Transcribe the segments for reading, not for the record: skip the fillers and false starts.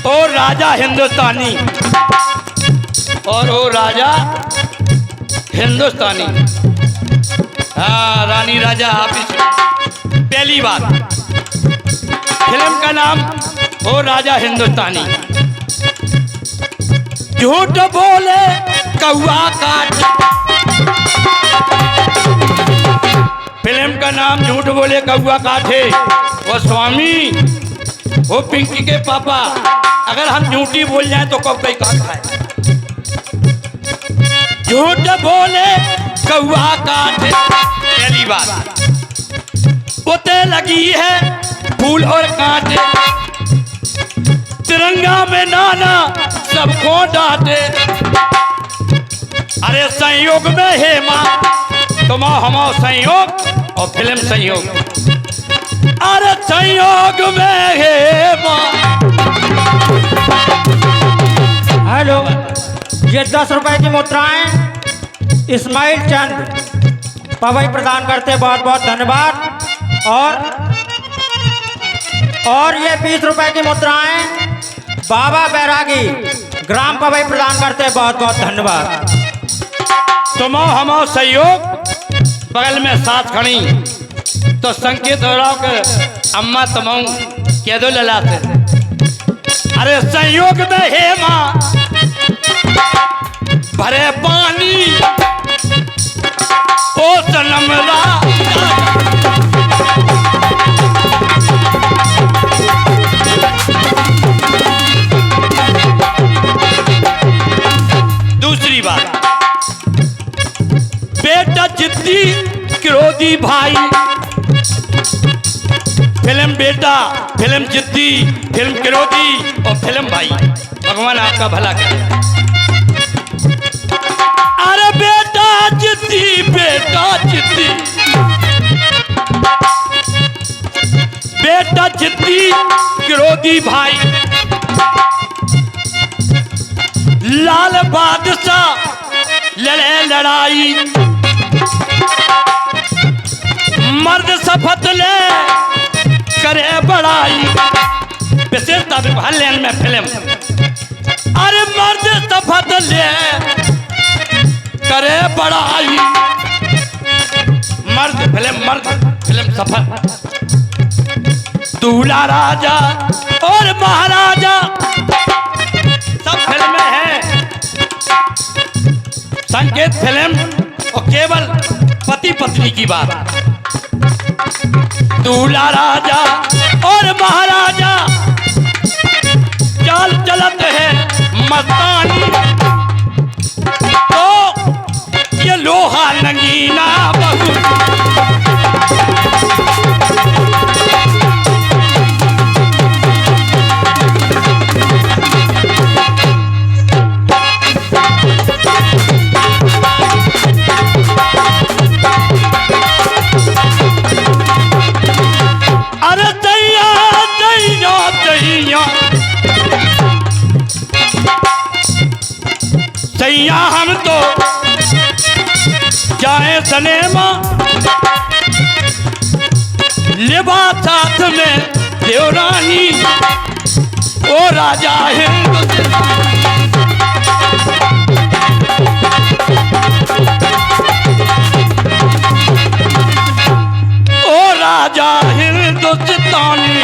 ओ राजा हिंदुस्तानी और ओ राजा हिंदुस्तानी। हाँ, रानी राजा हाफिज। पहली बात, फिल्म का नाम ओ राजा हिंदुस्तानी। झूठ बोले कौआ काट। फिल्म का नाम झूठ बोले कौआ काटे। वो स्वामी, वो पिंकी के पापा, अगर हम झूठी बोल जाएं तो कब कई काट खाए। झूठ बोले कौआ काटे। पहली बात, उते लगी है फूल और कांटे। तिरंगा में नाना सबको डांटे। अरे संयोग में है माँ तुम हमारा संयोग और फिल्म संयोग। अरे संयोग में है माँ। हेलो, ये 10 रुपए की मुद्राएं इस्माइल चंद पवई प्रदान करते, बहुत बहुत धन्यवाद। और ये 20 रुपए की मुद्राएं बाबा बैरागी ग्राम पवई प्रदान करते, बहुत बहुत धन्यवाद। तुम हमारा सहयोग बगल में साथ खड़ी तो संकेत हो रहा कि अम्मा तुम कह दो ललाते। अरे संयोग में है माँ भरे पानी ओ सनम दूसरी बात, बेटा जिद्दी क्रोधी भाई। फिल्म बेटा, फिल्म जिद्दी, फिल्म क्रोधी और फिल्म भाई। भगवान आपका भला करे। अरे बेटा जिद्दी, बेटा जिद्दी, बेटा जिद्दी क्रोधी भाई। लाल बादशाह लड़े लड़ाई। मर्द शपथ ले करे बड़ाई। विशेषता विभाग लेन में फिल्म। अरे मर्द शपथ ले करे बड़ाई। मर्द फिल्म शपथ। दूल्हा राजा और महाराजा सब फिल्म में है। संकेत फिल्म और केवल पति पत्नी की बात। दूल्हा राजा और महाराजा चाल चलत है मस्तानी। तो ये लोहा नगीना बहू। सैया हम तो जाए सनेमा लिबा साथ में देवरानी ओ राजा ओ राजा हिंदुस्तानी।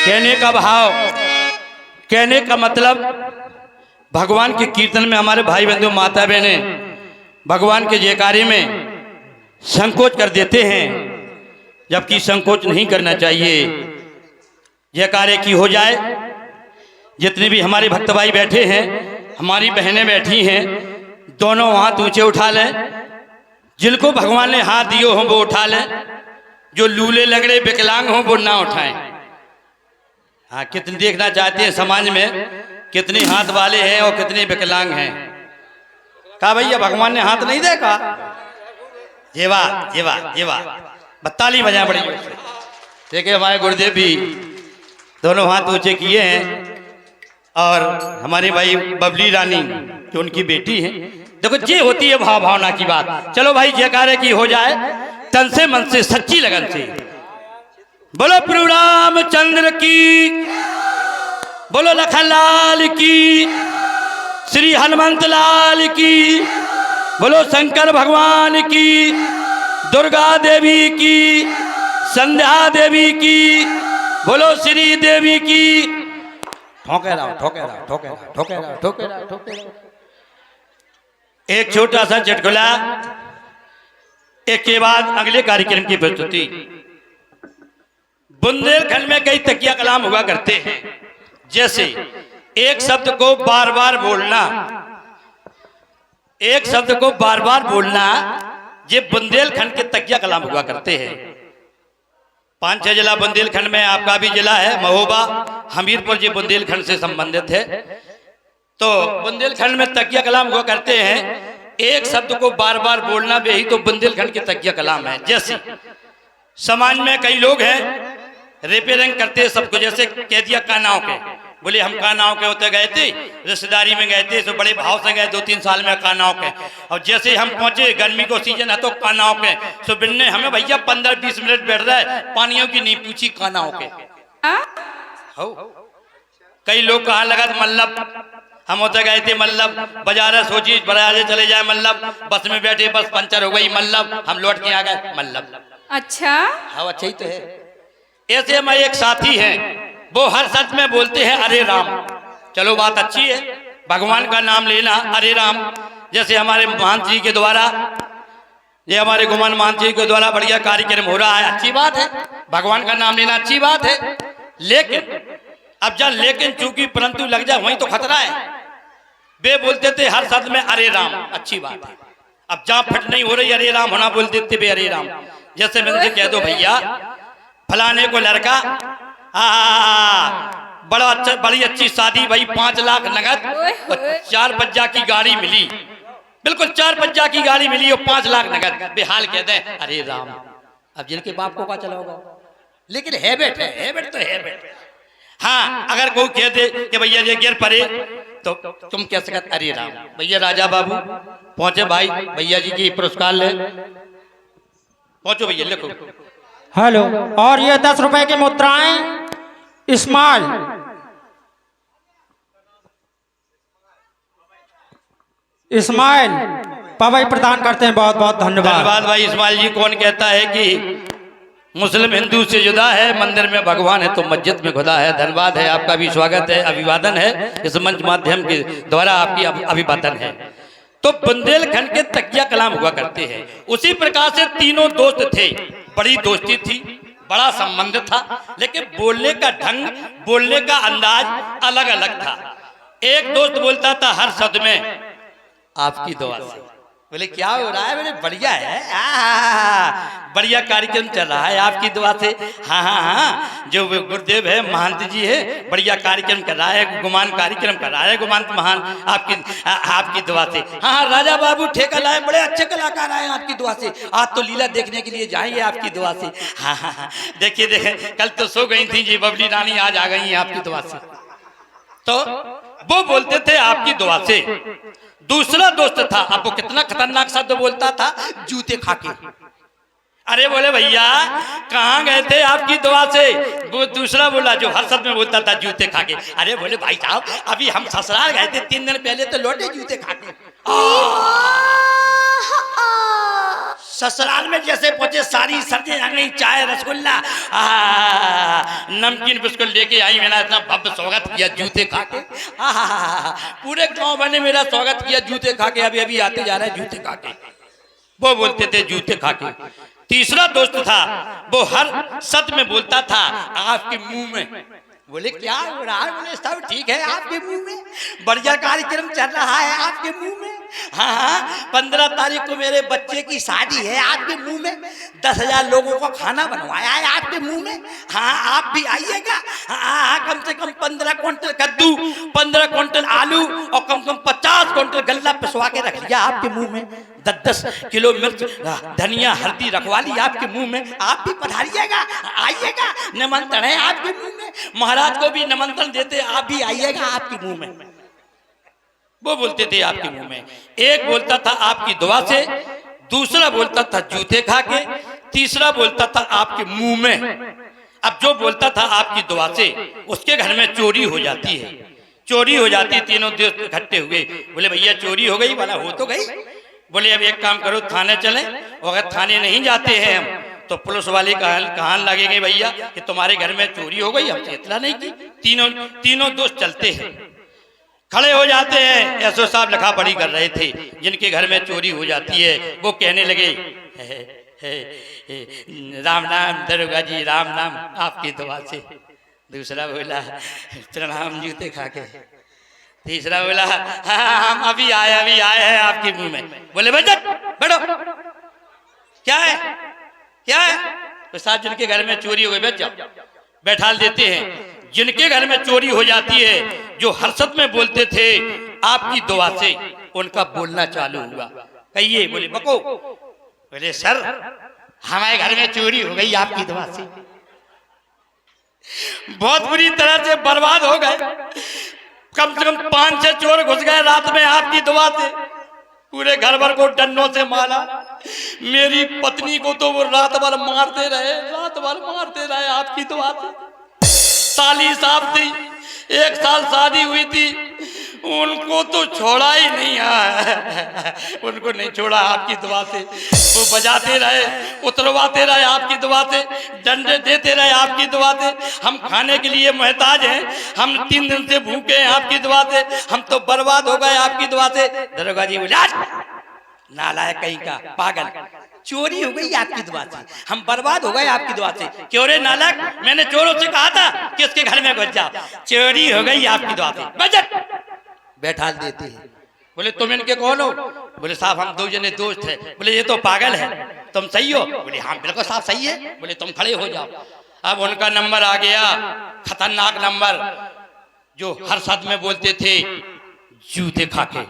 कहने का भाव, कहने का मतलब, भगवान के कीर्तन में हमारे भाई बंधु माता बहने भगवान के जयकारे में संकोच कर देते हैं, जबकि संकोच नहीं करना चाहिए। जयकारे की हो जाए। जितने भी हमारे भक्त भाई बैठे हैं, हमारी बहनें बैठी हैं, दोनों हाथ ऊंचे उठा लें। जिनको भगवान ने हाथ दिए हों वो उठा लें। जो लूले लगड़े विकलांग हों वो ना उठाएं। हाँ, कितने देखना चाहते हैं समाज में कितने हाथ वाले हैं और कितने विकलांग हैं। कहा भैया भगवान ने हाथ नहीं देखा। जेवा जेवा जेवा बत्ताली बजा बड़ी। देखिए हमारे गुरुदेव भी दोनों हाथ ऊंचे किए हैं। और हमारे भाई बबली रानी जो उनकी बेटी है। देखो ये होती है भाव भावना की बात। चलो भाई जयकारे की हो जाए तन से मन से सच्ची लगन से। बोलो प्रभु रामचंद्र की, बोलो लखनलाल की, श्री हनुमंत लाल की, बोलो शंकर भगवान की, दुर्गा देवी की, संध्या देवी की, बोलो श्री देवी की। ठोके रहो, ठोके रहो, ठोके रहो, ठोके रहो, ठोके रहो, ठोके रहो। एक छोटा सा चुटकुला, एक के बाद अगले कार्यक्रम की प्रस्तुति। बुंदेलखंड में कई तकिया कलाम हुआ करते हैं, जैसे एक शब्द को बार बार बोलना, एक शब्द को बार बार बोलना, ये बुंदेलखंड के तकिया कलाम हुआ करते हैं। 5-6 जिला बुंदेलखंड में, आपका भी जिला है महोबा, हमीरपुर, ये बुंदेलखंड से संबंधित है। तो बुंदेलखंड में तकिया कलाम हुआ करते हैं। एक शब्द को बार बार बोलना भी ही तो बुंदेलखंड के तकिया कलाम है। जैसे समाज में कई लोग हैं रिपेयरिंग करते सबको, जैसे कह दिया कानाओं के, बोले हम कानाओं के होते गए थे, रिश्तेदारी में गए थे, तो बड़े भाव से गए, 2-3 साल में कानाओं के। और जैसे हम पहुंचे, गर्मी को सीजन है तो कानाओं के, तो बिन्ने हमें भैया 15-20 मिनट बैठ रहा है, पानियों की नहीं पूछी कानाओं के। हो कई लोग कहाँ लगा मल्लब, हम होते गए थे मल्लब, बाजार सोची बाजार चले जाए मल्लब, बस में बैठे बस पंचर हो गई मल्लब, हम लौट के आ गए मल्लब। अच्छा, हाँ अच्छा ही तो है। ऐसे हमारे एक साथी हैं, वो हर सच में बोलते हैं अरे राम। चलो बात अच्छी है, भगवान का नाम लेना अरे राम। जैसे हमारे महंत जी के द्वारा, ये हमारे गुमान महंत जी के द्वारा बढ़िया कार्यक्रम हो रहा है, अच्छी बात है, भगवान का नाम लेना अच्छी बात है। लेकिन अब जब लेकिन चूंकि परंतु लग जाए वहीं तो खतरा है। वे बोलते थे हर शब्द में अरे राम, अच्छी बात है। अब जहाँ फिट नहीं हो रही अरे राम होना, बोल देते वे अरे राम। जैसे मैं उनसे कह दो भैया फलाने को लड़का बड़ा अच्छा, बड़ी अच्छी शादी भाई, 5 लाख नगद और 4 पज्जा की गाड़ी मिली, बिल्कुल 4 पज्जा की गाड़ी मिली और 5 लाख नगद, बेहाल कह दे अरे राम। अब जिनके बाप को क्या चला होगा, लेकिन हैबिट है, हैबिट तो हैबिट। हाँ अगर कोई कह दे कि भैया ये गिर पड़े तो तुम कह सकते अरे राम। भैया राजा बाबू पहुंचे, भाई भैया जी की पुरस्कार ले, पहुंचो भैया लिखो। हेलो, और ये 10 रुपए की मुद्राएं इस्माइल, इस्माइल पवई प्रदान करते हैं, बहुत बहुत धन्यवाद। धन्यवाद भाई इस्माइल जी। कौन कहता है कि मुस्लिम हिंदू से जुदा है, मंदिर में भगवान है तो मस्जिद में खुदा है। धन्यवाद है, आपका भी स्वागत है, अभिवादन है, इस मंच माध्यम के द्वारा आपकी अभिवादन है। तो बुंदेलखंड के तकिया कलाम हुआ करते हैं। उसी प्रकार से तीनों दोस्त थे, बड़ी दोस्ती थी, बड़ा संबंध था, लेकिन बोलने का ढंग, बोलने का अंदाज अलग अलग था। एक दोस्त बोलता था हर शब्द में आपकी दुआ से। बोले क्या हो रहा है? बोले बढ़िया है, बढ़िया कार्यक्रम चल रहा है आपकी दुआ से। हाँ हाँ हाँ, जो गुरुदेव है महंत जी है, बढ़िया कार्यक्रम कर रहा है, गुमान कार्यक्रम कर रहा है गुमांत महान आपकी दुआ से। हाँ हाँ राजा बाबू ठेका लाए, बड़े अच्छे कलाकार आए आपकी दुआ से, आज तो लीला देखने के लिए जाएंगे आपकी दुआ से। हाँ हाँ हाँ, देखिए देखिए कल तो सो गई थी जी बबली रानी, आज आ गई है आपकी दुआ से। तो वो बोलते थे आपकी दुआ से। दूसरा दोस्त था, अब वो कितना खतरनाक शब्द बोलता था, जूते खाके। अरे बोले भैया कहाँ गए थे आपकी दुआ से? वो दूसरा बोला जो हर शब्द में बोलता था जूते खाके। अरे बोले भाई साहब अभी हम ससुराल गए थे 3 दिन पहले, तो लौटे जूते खाके। ससुराल में जैसे पहुंचे सारी सब्जी आ गई, चाय रसगुल्ला नमकीन बिस्कुट लेके आई, मैंने इतना भव्य स्वागत किया जूते खाके। पूरे गांव वाले मेरा स्वागत किया जूते खाके, अभी अभी आते जा रहे हैं जूते खाके। वो बोलते थे जूते खाके। तीसरा दोस्त था, वो हर शब्द में बोलता था आपके मुंह में। बोले क्या हो रहा है? बोले सब ठीक है आपके मुंह में, बढ़िया कार्यक्रम चल रहा है आपके मुंह में। हाँ हाँ 15 तारीख को मेरे बच्चे की शादी है आपके मुंह में, 10,000 लोगों को खाना बनवाया है आपके मुंह में। हाँ आप भी आइएगा। हाँ कम से कम 15 क्विंटल कद्दू, 15 क्विंटल आलू और कम से कम 50 क्विंटल गल्ला पिसवा के रख लिया आपके मुंह में, 10-10 किलो मिर्च धनिया हल्दी रखवा ली आपके मुंह में। आप भी पधारिएगा, आइएगा, निमंत्रण है आपके मुंह में। महाराज को भी निमंत्रण देते, आप भी आइएगा आपके मुंह में। वो बोलते थे आपके मुंह में। एक बोलता था आपकी दुआ से, दूसरा बोलता था जूते खा के, तीसरा बोलता था आपके मुंह में। अब जो बोलता था आपकी दुआ से उसके घर में चोरी हो जाती है, चोरी हो जाती। तीनों दोस्त इकट्ठे हुए, बोले भैया चोरी हो गई। वाला हो तो गई। बोले अब एक काम करो, थाने चलें, और अगर थाने नहीं जाते हैं हम तो पुलिस वाले कहां लगेंगे भैया कि तुम्हारे घर में चोरी हो गई, हमसे इतला नहीं की। तीनों दोस्त चलते हैं, खड़े हो जाते हैं। एसओ साहब लिखा पढ़ी कर रहे थे, जिनके घर में चोरी हो जाती है वो कहने लगे राम नाम दरोगा जी, राम नाम आपकी दुआ से। दूसरा बोला प्रणाम जूते खा के। तीसरा बोला हम अभी आए हैं आपके मुंह में। बोले बैठो बैठो, क्या है क्या है? तो साहब जिनके घर में चोरी हो गई बैठ जाओ, बैठाल देते हैं। जिनके घर में चोरी हो जाती है, जो हर्षद में बोलते थे आपकी दुआ से, उनका बोलना चालू हुआ। कहिए। बोले बको। बोले सर हमारे घर में चोरी हो गई आपकी दुआ से, बहुत बुरी तरह से बर्बाद हो गए। कम से कम 5-6 चोर घुस गए रात में आपकी दुआ से, पूरे घर भर को डंडों से मारा। मेरी पत्नी को तो वो रात भर मारते रहे आपकी दुआ से। साली साहब थी, 1 साल शादी हुई थी, उनको तो छोड़ा ही नहीं है, उनको नहीं छोड़ा आपकी दुआ से। वो बजाते रहे, उतरवाते रहे आपकी दुआ से, डंडे देते रहे आपकी दुआ से। हम खाने के लिए मोहताज हैं, हम 3 दिन से भूखे हैं आपकी दुआ से, हम तो बर्बाद हो गए आपकी दुआ से। दरोगा जी बोला नालायक कहीं का, पागल, चोरी हो गई आपकी दुआ से, हम बर्बाद हो गए आपकी दुआ से। क्यों रे नालायक, मैंने चोरों से कहा था कि उसके घर में घुस जाओ, चोरी हो गई आपकी दुआ से। बजट बैठा देते हैं। बोले तुम इनके कौन हो? बोले साहब हम 2 जने दोस्त हैं। बोले ये तो पागल है, तुम सही हो? बोले हाँ बिल्कुल साहब सही है। बोले तुम खड़े हो जाओ। अब उनका नंबर आ गया, खतरनाक नंबर, जो हर साथ में बोलते थे जूते खा के।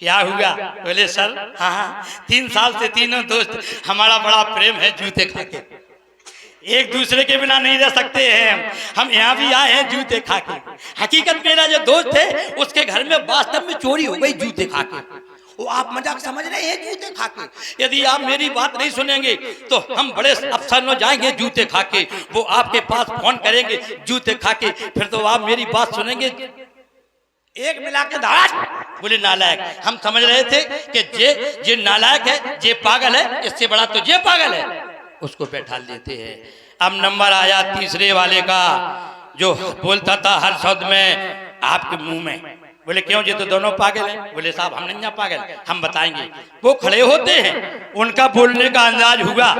क्या हुआ? बोले सर हाँ 3 साल से तीनों दोस्त हमारा बड़ा प्रेम है जूते खा के, एक दूसरे के बिना नहीं रह सकते हैं, हम यहाँ भी आए हैं जूते खा के। हकीकत मेरा जो दोस्त है उसके घर में वास्तव में चोरी हो गई जूते खा के। वो आप मजाक समझ रहे हैं जूते खा के? यदि आप मेरी बात नहीं सुनेंगे तो हम बड़े अफसर हो जाएंगे जूते खा के। वो आपके पास फोन करेंगे जूते खा के, फिर तो आप मेरी बात सुनेंगे। एक मिला के धाड़। बोले नालायक, हम समझ रहे थे कि जे नालायक है, जे पागल है, इससे बड़ा तो जे पागल है। उसको बैठा देते हैं। अब नंबर आया तीसरे वाले का, जो बोलता था हर शब्द में आपके मुंह में। बोले क्यों, ये तो दोनों पागल हैं। बोले साहब हम नहीं पागल, हम बताएंगे। वो खड़े होते हैं, उनका बोलने का अंदाज हुआ।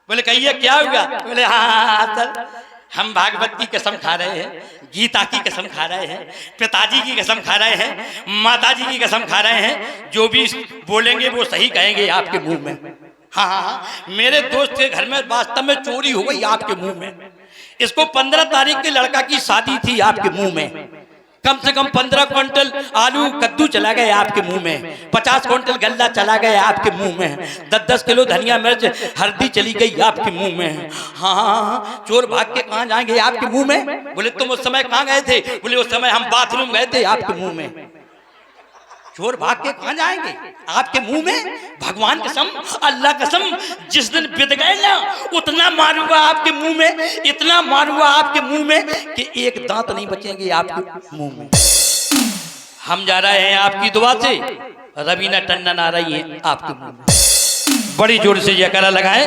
बोले कहिए क्या हुआ? बोले हाँ सर हम भागवत की कसम खा रहे हैं, गीता की कसम खा रहे हैं, पिताजी की कसम खा रहे हैं, माताजी की कसम खा रहे हैं, जो भी बोलेंगे वो सही कहेंगे आपके मुंह में। हाँ मेरे दोस्त के घर में वास्तव में चोरी हो गई आपके मुंह में। इसको 15 तारीख के लड़का की शादी थी आपके मुंह में। कम से कम 15 क्विंटल आलू कद्दू चला गए आपके मुंह में, 50 क्विंटल गल्ला चला गया आपके मुंह में, 10-10 किलो धनिया मिर्च हल्दी चली गई आपके मुंह में। हाँ चोर भाग के कहाँ जाएंगे आपके मुंह में? बोले तुम उस समय कहाँ गए थे? बोले उस समय हम बाथरूम गए थे आपके मुंह में। चोर भाग के कहाँ जाएंगे आपके मुंह में? भगवान कसम, अल्लाह कसम, जिस दिन बिद गए ना उतना मारूंगा आपके मुंह में, इतना मारूंगा आपके मुंह में कि एक दांत नहीं बचेंगे आपके मुंह में। हम जा रहे हैं आपकी दुआ से, रवीना टंडन आ रही है आपके मुंह में। बड़ी जोर से जयकारा लगाएं।